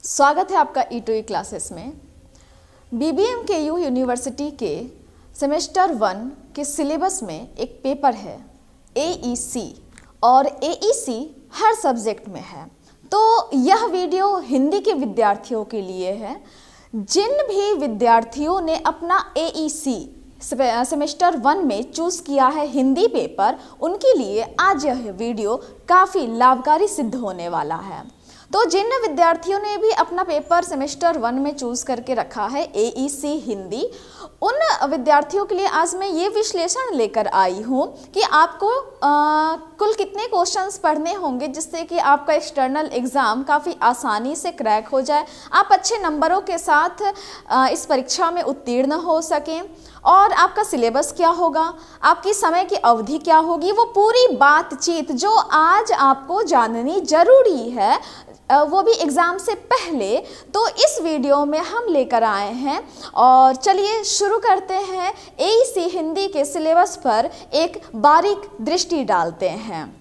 स्वागत है आपका E2E क्लासेस में। BBMKU यूनिवर्सिटी के सेमेस्टर 1 के सिलेबस में एक पेपर है AEC और AEC हर सब्जेक्ट में है। तो यह वीडियो हिंदी के विद्यार्थियों के लिए है। जिन भी विद्यार्थियों ने अपना AEC सेमेस्टर 1 में चूज़ किया है हिंदी पेपर, उनके लिए आज यह वीडियो काफ़ी लाभकारी सिद्ध होने वाला है। तो जिन विद्यार्थियों ने भी अपना पेपर सेमेस्टर 1 में चूज़ करके रखा है AEC हिंदी, उन विद्यार्थियों के लिए आज मैं ये विश्लेषण लेकर आई हूँ कि आपको कुल कितने क्वेश्चंस पढ़ने होंगे जिससे कि आपका एक्सटर्नल एग्ज़ाम काफ़ी आसानी से क्रैक हो जाए, आप अच्छे नंबरों के साथ इस परीक्षा में उत्तीर्ण हो सकें। और आपका सिलेबस क्या होगा, आपकी समय की अवधि क्या होगी, वो पूरी बातचीत जो आज आपको जाननी ज़रूरी है, वो भी एग्ज़ाम से पहले, तो इस वीडियो में हम लेकर आए हैं। और चलिए शुरू करते हैं। AEC हिंदी के सिलेबस पर एक बारीक दृष्टि डालते हैं।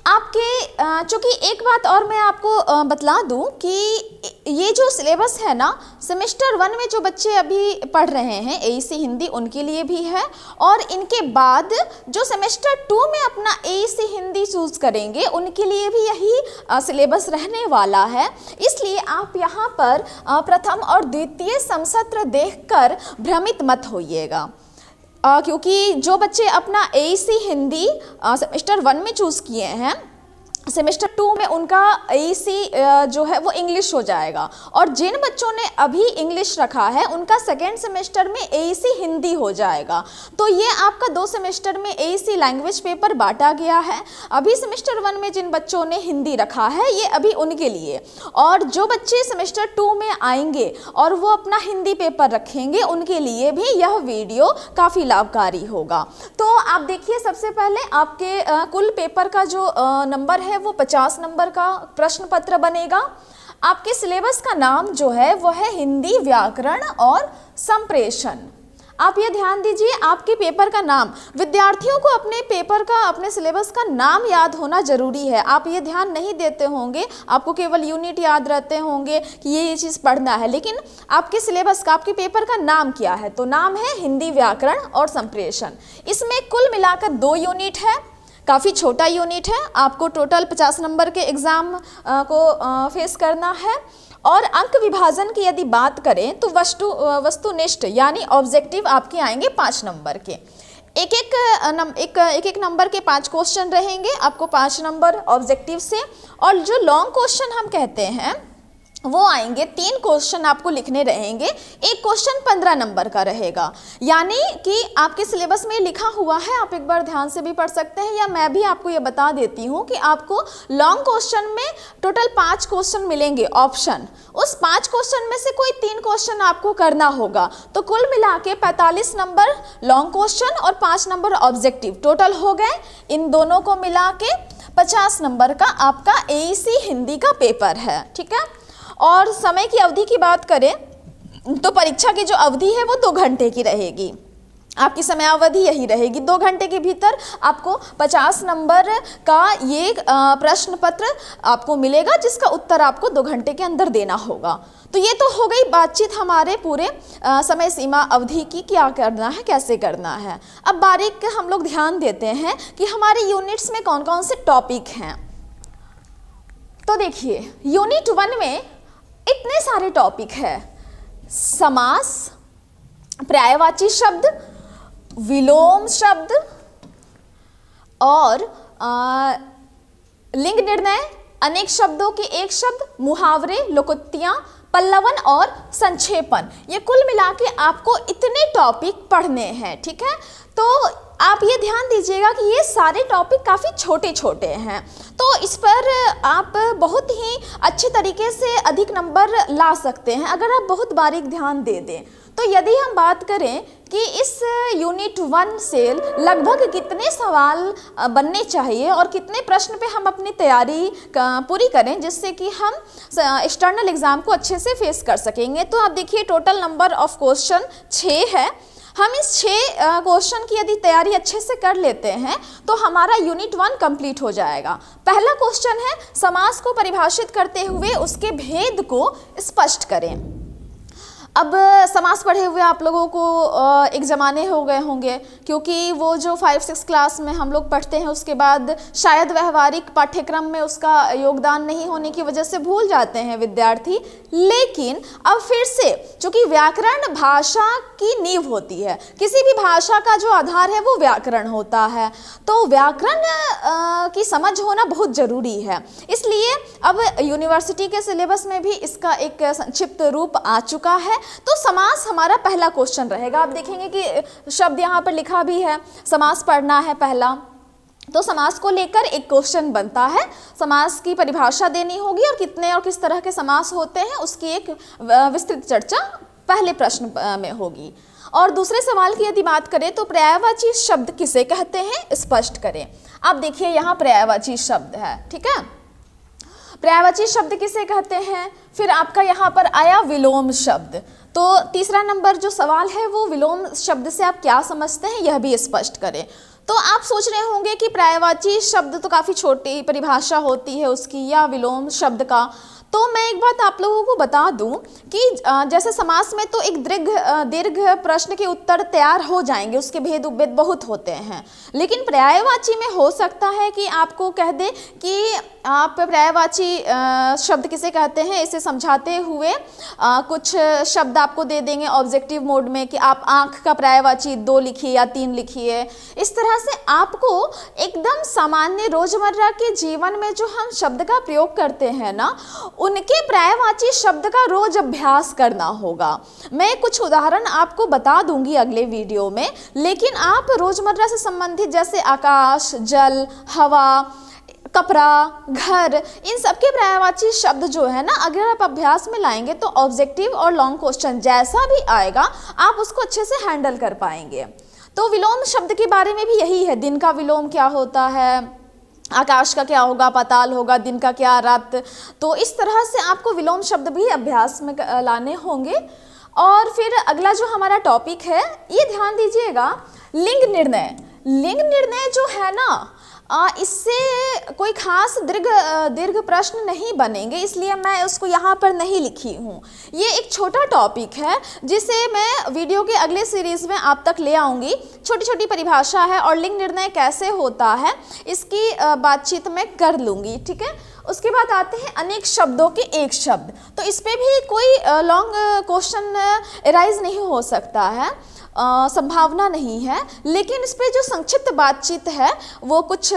आपके चूँकि एक बात और मैं आपको बतला दूं कि ये जो सिलेबस है ना, सेमेस्टर 1 में जो बच्चे अभी पढ़ रहे हैं AEC हिंदी, उनके लिए भी है। और इनके बाद जो सेमेस्टर 2 में अपना AEC हिंदी चूज़ करेंगे, उनके लिए भी यही सिलेबस रहने वाला है। इसलिए आप यहाँ पर प्रथम और द्वितीय समसत्र देखकर भ्रमित मत होइएगा, क्योंकि जो बच्चे अपना AEC हिंदी सेमेस्टर 1 में चूज़ किए हैं, सेमेस्टर 2 में उनका AEC जो है वो इंग्लिश हो जाएगा। और जिन बच्चों ने अभी इंग्लिश रखा है, उनका सेकेंड सेमेस्टर में AEC हिंदी हो जाएगा। तो ये आपका 2 सेमेस्टर में AEC लैंग्वेज पेपर बांटा गया है। अभी सेमेस्टर 1 में जिन बच्चों ने हिंदी रखा है, ये अभी उनके लिए। और जो बच्चे सेमेस्टर 2 में आएंगे और वो अपना हिंदी पेपर रखेंगे, उनके लिए भी यह वीडियो काफ़ी लाभकारी होगा। तो आप देखिए, सबसे पहले आपके कुल पेपर का जो नंबर है वो 50 नंबर का प्रश्न पत्र बनेगा। आपके सिलेबस का नाम जो है वो है हिंदी व्याकरण और संप्रेषण। आप ये ध्यान दीजिए, आपके पेपर का नाम, विद्यार्थियों को अपने पेपर का, अपने सिलेबस का नाम याद होना जरूरी है। आप ये ध्यान नहीं देते होंगे, आपको केवल यूनिट याद रहते होंगे कि ये चीज़ पढ़ना है, लेकिन आपके सिलेबस का, आपके पेपर का नाम क्या है? तो नाम है हिंदी व्याकरण और संप्रेषण। इसमें कुल मिलाकर 2 यूनिट है, काफ़ी छोटा यूनिट है। आपको टोटल 50 नंबर के एग्ज़ाम को फेस करना है। और अंक विभाजन की यदि बात करें तो वस्तुनिष्ठ यानी ऑब्जेक्टिव आपके आएंगे 5 नंबर के। एक एक नंबर के 5 क्वेश्चन रहेंगे, आपको 5 नंबर ऑब्जेक्टिव से। और जो लॉन्ग क्वेश्चन हम कहते हैं वो आएंगे, 3 क्वेश्चन आपको लिखने रहेंगे। एक क्वेश्चन 15 नंबर का रहेगा। यानी कि आपके सिलेबस में लिखा हुआ है, आप एक बार ध्यान से भी पढ़ सकते हैं, या मैं भी आपको ये बता देती हूँ कि आपको लॉन्ग क्वेश्चन में टोटल 5 क्वेश्चन मिलेंगे ऑप्शन। उस 5 क्वेश्चन में से कोई 3 क्वेश्चन आपको करना होगा। तो कुल मिला के 45 नंबर लॉन्ग क्वेश्चन और 5 नंबर ऑब्जेक्टिव टोटल हो गए। इन दोनों को मिला के 50 नंबर का आपका AEC हिंदी का पेपर है, ठीक है। और समय की अवधि की बात करें तो परीक्षा की जो अवधि है वो 2 घंटे की रहेगी। आपकी समयावधि यही रहेगी, 2 घंटे के भीतर आपको 50 नंबर का ये प्रश्न पत्र आपको मिलेगा, जिसका उत्तर आपको 2 घंटे के अंदर देना होगा। तो ये तो हो गई बातचीत हमारे पूरे समय सीमा अवधि की, क्या करना है, कैसे करना है। अब बारीक हम लोग ध्यान देते हैं कि हमारे यूनिट्स में कौन कौन से टॉपिक हैं। तो देखिए, यूनिट 1 में इतने सारे टॉपिक है। समास, पर्यायवाची शब्द, विलोम शब्द और लिंग निर्णय, अनेक शब्दों के एक शब्द, मुहावरे, लोकोक्तियां, पल्लवन और संक्षेपण। ये कुल मिला के आपको इतने टॉपिक पढ़ने हैं, ठीक है। तो आप ये ध्यान दीजिएगा कि ये सारे टॉपिक काफ़ी छोटे छोटे हैं, तो इस पर आप बहुत ही अच्छे तरीके से अधिक नंबर ला सकते हैं अगर आप बहुत बारीक ध्यान दे दें। तो यदि हम बात करें कि इस यूनिट 1 से लगभग कितने सवाल बनने चाहिए और कितने प्रश्न पे हम अपनी तैयारी पूरी करें जिससे कि हम एक्सटर्नल एग्ज़ाम को अच्छे से फेस कर सकेंगे, तो आप देखिए टोटल नंबर ऑफ क्वेश्चन 6 है। हम इस 6 क्वेश्चन की यदि तैयारी अच्छे से कर लेते हैं तो हमारा यूनिट 1 कंप्लीट हो जाएगा। पहला क्वेश्चन है, समास को परिभाषित करते हुए उसके भेद को स्पष्ट करें। अब समास पढ़े हुए आप लोगों को एक ज़माने हो गए होंगे, क्योंकि वो जो 5-6 क्लास में हम लोग पढ़ते हैं उसके बाद शायद व्यवहारिक पाठ्यक्रम में उसका योगदान नहीं होने की वजह से भूल जाते हैं विद्यार्थी। लेकिन अब फिर से, चूँकि व्याकरण भाषा की नींव होती है, किसी भी भाषा का जो आधार है वो व्याकरण होता है, तो व्याकरण की समझ होना बहुत ज़रूरी है। इसलिए अब यूनिवर्सिटी के सिलेबस में भी इसका एक संक्षिप्त रूप आ चुका है। तो समास हमारा पहला क्वेश्चन रहेगा। आप देखेंगे कि शब्द यहाँ पर लिखा भी है, समास पढ़ना है पहला, तो समास को लेकर एक क्वेश्चन बनता है। समास की परिभाषा देनी होगी और कितने और किस तरह के समास होते हैं उसकी एक विस्तृत चर्चा पहले प्रश्न में होगी। और दूसरे सवाल की यदि बात करें तो पर्यायवाची शब्द किसे कहते हैं, स्पष्ट करें। आप देखिए यहाँ पर्यायवाची शब्द है, ठीक है, पर्यायवाची शब्द किसे कहते हैं। फिर आपका यहाँ पर आया विलोम शब्द, तो तीसरा नंबर जो सवाल है वो विलोम शब्द से आप क्या समझते हैं यह भी स्पष्ट करें। तो आप सोच रहे होंगे कि पर्यायवाची शब्द तो काफ़ी छोटी परिभाषा होती है उसकी, या विलोम शब्द का। तो मैं एक बात आप लोगों को बता दूं कि जैसे समास में तो एक दीर्घ प्रश्न के उत्तर तैयार हो जाएंगे, उसके भेद उपभेद बहुत होते हैं, लेकिन पर्यायवाची में हो सकता है कि आपको कह दे कि आप पर्यायवाची शब्द किसे कहते हैं इसे समझाते हुए कुछ शब्द आपको दे देंगे ऑब्जेक्टिव मोड में कि आप आँख का पर्यायवाची 2 लिखिए या 3 लिखिए। इस तरह से आपको एकदम सामान्य रोजमर्रा के जीवन में जो हम शब्द का प्रयोग करते हैं ना, उनके पर्यायवाची शब्द का रोज अभ्यास करना होगा। मैं कुछ उदाहरण आपको बता दूंगी अगले वीडियो में, लेकिन आप रोजमर्रा से संबंधित जैसे आकाश, जल, हवा, कपड़ा, घर, इन सबके पर्यायवाची शब्द जो है ना, अगर आप अभ्यास में लाएंगे तो ऑब्जेक्टिव और लॉन्ग क्वेश्चन जैसा भी आएगा आप उसको अच्छे से हैंडल कर पाएंगे। तो विलोम शब्द के बारे में भी यही है, दिन का विलोम क्या होता है, आकाश का क्या होगा, पाताल होगा, दिन का क्या, रात। तो इस तरह से आपको विलोम शब्द भी अभ्यास में लाने होंगे। और फिर अगला जो हमारा टॉपिक है, ये ध्यान दीजिएगा, लिंग निर्णय। लिंग निर्णय जो है ना, इससे कोई खास दीर्घ प्रश्न नहीं बनेंगे, इसलिए मैं उसको यहाँ पर नहीं लिखी हूँ। ये एक छोटा टॉपिक है जिसे मैं वीडियो के अगले सीरीज़ में आप तक ले आऊँगी। छोटी छोटी परिभाषा है और लिंग निर्णय कैसे होता है इसकी बातचीत मैं कर लूँगी, ठीक है। उसके बाद आते हैं अनेक शब्दों के एक शब्द। तो इस पर भी कोई लॉन्ग क्वेश्चन एराइज नहीं हो सकता है, संभावना नहीं है, लेकिन इस पे जो संक्षिप्त बातचीत है वो कुछ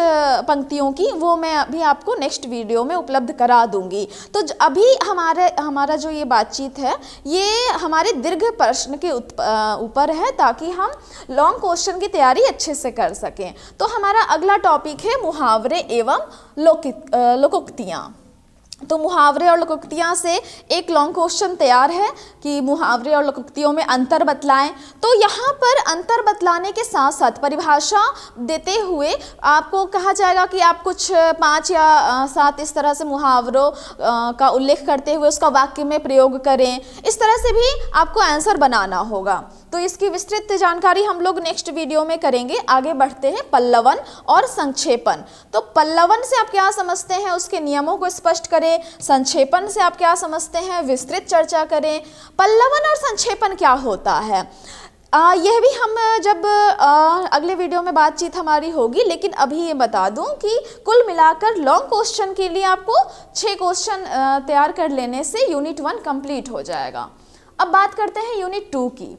पंक्तियों की, वो मैं अभी आपको नेक्स्ट वीडियो में उपलब्ध करा दूंगी। तो अभी हमारा जो ये बातचीत है ये हमारे दीर्घ प्रश्न के ऊपर है, ताकि हम लॉन्ग क्वेश्चन की तैयारी अच्छे से कर सकें। तो हमारा अगला टॉपिक है मुहावरे एवं लोकोक्तियाँ। तो मुहावरे और लोकोक्तियाँ से एक लॉन्ग क्वेश्चन तैयार है कि मुहावरे और लोकोक्तियों में अंतर बतलाएं। तो यहाँ पर अंतर बतलाने के साथ साथ परिभाषा देते हुए आपको कहा जाएगा कि आप कुछ 5 या 7 इस तरह से मुहावरों का उल्लेख करते हुए उसका वाक्य में प्रयोग करें। इस तरह से भी आपको आंसर बनाना होगा। तो इसकी विस्तृत जानकारी हम लोग नेक्स्ट वीडियो में करेंगे। आगे बढ़ते हैं पल्लवन और संक्षेपण। तो पल्लवन से आप क्या समझते हैं उसके नियमों को स्पष्ट करें, संक्षेपण से आप क्या समझते हैं विस्तृत चर्चा करें। पल्लवन और संक्षेपण क्या होता है यह भी हम जब अगले वीडियो में बातचीत हमारी होगी, लेकिन अभी ये बता दूं कि कुल मिलाकर लॉन्ग क्वेश्चन के लिए आपको 6 क्वेश्चन तैयार कर लेने से यूनिट 1 कंप्लीट हो जाएगा। अब बात करते हैं यूनिट 2 की।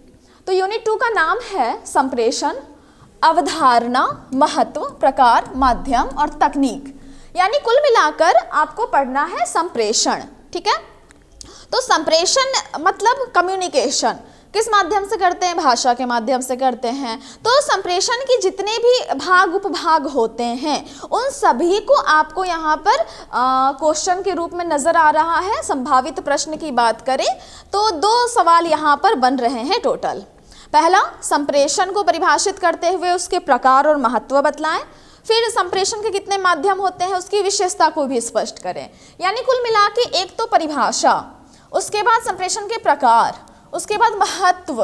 तो यूनिट 2 का नाम है संप्रेषण, अवधारणा, महत्व, प्रकार, माध्यम और तकनीक। यानी कुल मिलाकर आपको पढ़ना है संप्रेषण, ठीक है। तो संप्रेषण मतलब कम्युनिकेशन, किस माध्यम से करते हैं, भाषा के माध्यम से करते हैं। तो संप्रेषण के जितने भी भाग उपभाग होते हैं उन सभी को आपको यहाँ पर क्वेश्चन के रूप में नजर आ रहा है। संभावित प्रश्न की बात करें तो 2 सवाल यहाँ पर बन रहे हैं टोटल। पहला, संप्रेषण को परिभाषित करते हुए उसके प्रकार और महत्व बतलाएं। फिर संप्रेषण के कितने माध्यम होते हैं उसकी विशेषता को भी स्पष्ट करें। यानी कुल मिला के एक तो परिभाषा, उसके बाद संप्रेषण के प्रकार, उसके बाद महत्व,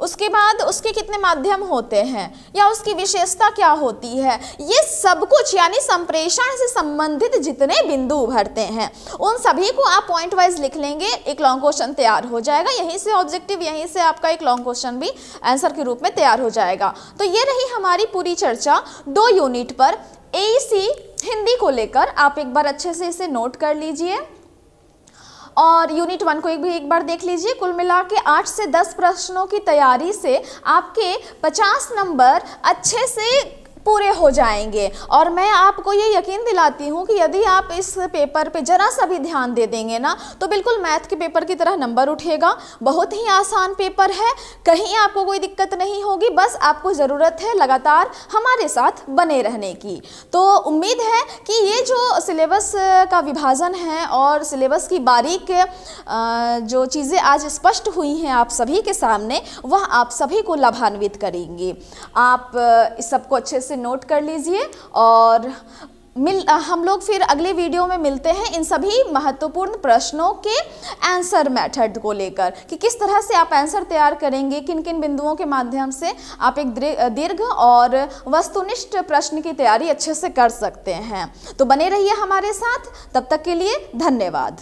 उसके बाद उसके कितने माध्यम होते हैं या उसकी विशेषता क्या होती है, ये सब कुछ यानी संप्रेषण से संबंधित जितने बिंदु उभरते हैं उन सभी को आप पॉइंट वाइज लिख लेंगे, एक लॉन्ग क्वेश्चन तैयार हो जाएगा। यहीं से ऑब्जेक्टिव, यहीं से आपका एक लॉन्ग क्वेश्चन भी आंसर के रूप में तैयार हो जाएगा। तो ये रही हमारी पूरी चर्चा 2 यूनिट पर एईसी हिंदी को लेकर। आप एक बार अच्छे से इसे नोट कर लीजिए और यूनिट 1 को एक बार देख लीजिए। कुल मिला के 8 से 10 प्रश्नों की तैयारी से आपके 50 नंबर अच्छे से पूरे हो जाएंगे। और मैं आपको ये यकीन दिलाती हूँ कि यदि आप इस पेपर पे जरा सा भी ध्यान दे देंगे ना तो बिल्कुल मैथ के पेपर की तरह नंबर उठेगा। बहुत ही आसान पेपर है, कहीं आपको कोई दिक्कत नहीं होगी, बस आपको ज़रूरत है लगातार हमारे साथ बने रहने की। तो उम्मीद है कि ये जो सिलेबस का विभाजन है और सिलेबस की बारीक जो चीज़ें आज स्पष्ट हुई हैं आप सभी के सामने, वह आप सभी को लाभान्वित करेंगी। आप इस सबको अच्छे से नोट कर लीजिए और हम लोग फिर अगले वीडियो में मिलते हैं इन सभी महत्वपूर्ण प्रश्नों के आंसर मेथड को लेकर कि किस तरह से आप आंसर तैयार करेंगे, किन किन बिंदुओं के माध्यम से आप एक दीर्घ और वस्तुनिष्ठ प्रश्न की तैयारी अच्छे से कर सकते हैं। तो बने रहिए हमारे साथ, तब तक के लिए धन्यवाद।